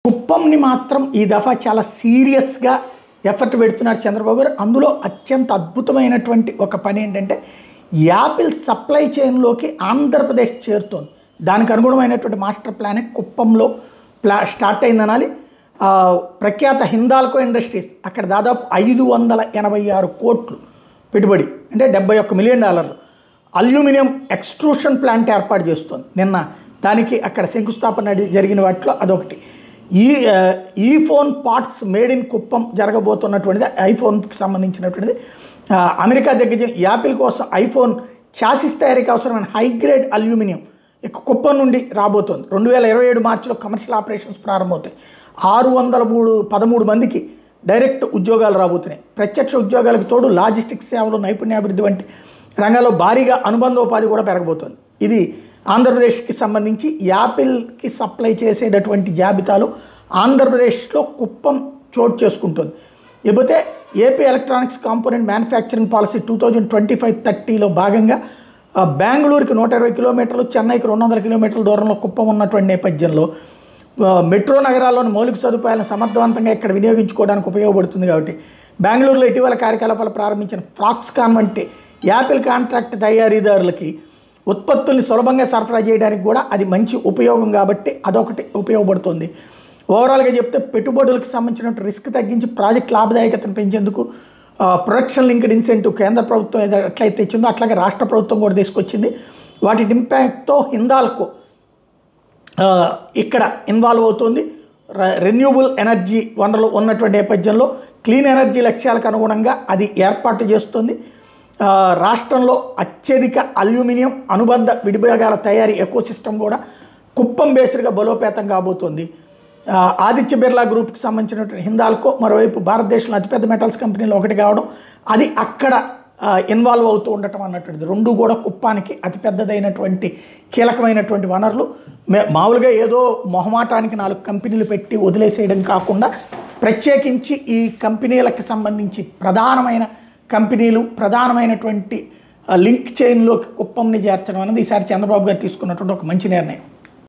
కుప్పంని మాత్రం ఈ దఫా చాలా సీరియస్గా ఎఫర్ట్ పెడుతున్నారు చంద్రబాబు గారు. అందులో అత్యంత అద్భుతమైనటువంటి ఒక పని ఏంటంటే యాపిల్ సప్లై చైన్లోకి ఆంధ్రప్రదేశ్ చేరుతోంది. దానికి అనుగుణమైనటువంటి మాస్టర్ ప్లానే కుప్పంలో స్టార్ట్ అయిందనాలి. ప్రఖ్యాత హిందాల్కో ఇండస్ట్రీస్ అక్కడ దాదాపు 586 కోట్లు పెట్టుబడి, అంటే $71 మిలియన్ అల్యూమినియం ఎక్స్ట్రూషన్ ప్లాంట్ ఏర్పాటు చేస్తుంది. నిన్న దానికి అక్కడ శంకుస్థాపన జరిగిన వాటిలో అదొకటి. ఈ phone parts made in Kuppam జరగబోతున్నటువంటిది, ఐఫోన్కి సంబంధించినటువంటిది. అమెరికా దగ్గర యాపిల్ కోసం ఐఫోన్ చాసిస్ తయారీకి అవసరమైన హైగ్రేడ్ అల్యూమినియం కుప్పం నుండి రాబోతోంది. 2027 మార్చిలో కమర్షియల్ ఆపరేషన్స్ ప్రారంభమవుతాయి. 613 మందికి డైరెక్ట్ ఉద్యోగాలు రాబోతున్నాయి. ప్రత్యక్ష ఉద్యోగాలకు తోడు లాజిస్టిక్స్ సేవలు, నైపుణ్యాభివృద్ధి వంటి రంగాల్లో భారీగా అనుబంధోపాధి కూడా పెరగబోతోంది. ఇది ఆంధ్రప్రదేశ్కి సంబంధించి యాపిల్కి సప్లై చేసేటటువంటి జాబితాలో ఆంధ్రప్రదేశ్లో కుప్పం చోటు చేసుకుంటుంది. లేకపోతే AP electronics component manufacturing policy 2025-30లో భాగంగా బెంగళూరుకి 120 కిలోమీటర్లు, చెన్నైకి 200 కిలోమీటర్ల దూరంలో కుప్పం ఉన్నటువంటి నేపథ్యంలో మెట్రో నగరాల్లోని మౌలిక సదుపాయాలను సమర్థవంతంగా ఇక్కడ వినియోగించుకోవడానికి ఉపయోగపడుతుంది. కాబట్టి బెంగళూరులో ఇటీవల కార్యకలాపాలు ప్రారంభించిన ఫాక్స్కాన్ వంటి యాపిల్ కాంట్రాక్ట్ తయారీదారులకి ఉత్పత్తుల్ని సులభంగా సరఫరా చేయడానికి కూడా అది మంచి ఉపయోగం. కాబట్టి అదొకటి ఉపయోగపడుతుంది. ఓవరాల్గా చెప్తే పెట్టుబడులకు సంబంధించిన రిస్క్ తగ్గించి ప్రాజెక్ట్ లాభదాయకతను పెంచేందుకు ప్రొడక్షన్ లింక్డ్ ఇన్సెంటివ్ కేంద్ర ప్రభుత్వం ఎట్లయితే ఇచ్చిందో అట్లాగే రాష్ట్ర ప్రభుత్వం కూడా తీసుకొచ్చింది. వాటి ఇంపాక్ట్తో హిందాల్కో ఇక్కడ ఇన్వాల్వ్ అవుతుంది. రెన్యూబుల్ ఎనర్జీ వనరులు ఉన్నటువంటి నేపథ్యంలో క్లీన్ ఎనర్జీ లక్ష్యాలకు అనుగుణంగా అది ఏర్పాటు చేస్తుంది. రాష్ట్రంలో అత్యధిక అల్యూమినియం అనుబంధ విడిభాగాల తయారీ ఎకోసిస్టమ్ కూడా కుప్పం బేస్డ్గా బలోపేతం కాబోతుంది. ఆదిత్య బిర్లా గ్రూప్కి సంబంధించినటువంటి హిందాల్కో మరోవైపు భారతదేశంలో అతిపెద్ద మెటల్స్ కంపెనీలో ఒకటి కావడం, అది అక్కడ ఇన్వాల్వ్ అవుతూ ఉండటం అన్నటువంటిది. రెండు కూడా కుప్పానికి అతిపెద్దదైనటువంటి కీలకమైనటువంటి వనరులు. మామూలుగా ఏదో మొహమాటానికి 4 కంపెనీలు పెట్టి వదిలేసేయడం కాకుండా ప్రత్యేకించి ఈ కంపెనీలకు సంబంధించి ప్రధానమైన కంపెనీలు, ప్రధానమైనటువంటి లింక్ చైన్లోకి కుప్పంని చేర్చడం అనేది ఈసారి చంద్రబాబు గారు తీసుకున్నటువంటి ఒక మంచి నిర్ణయం.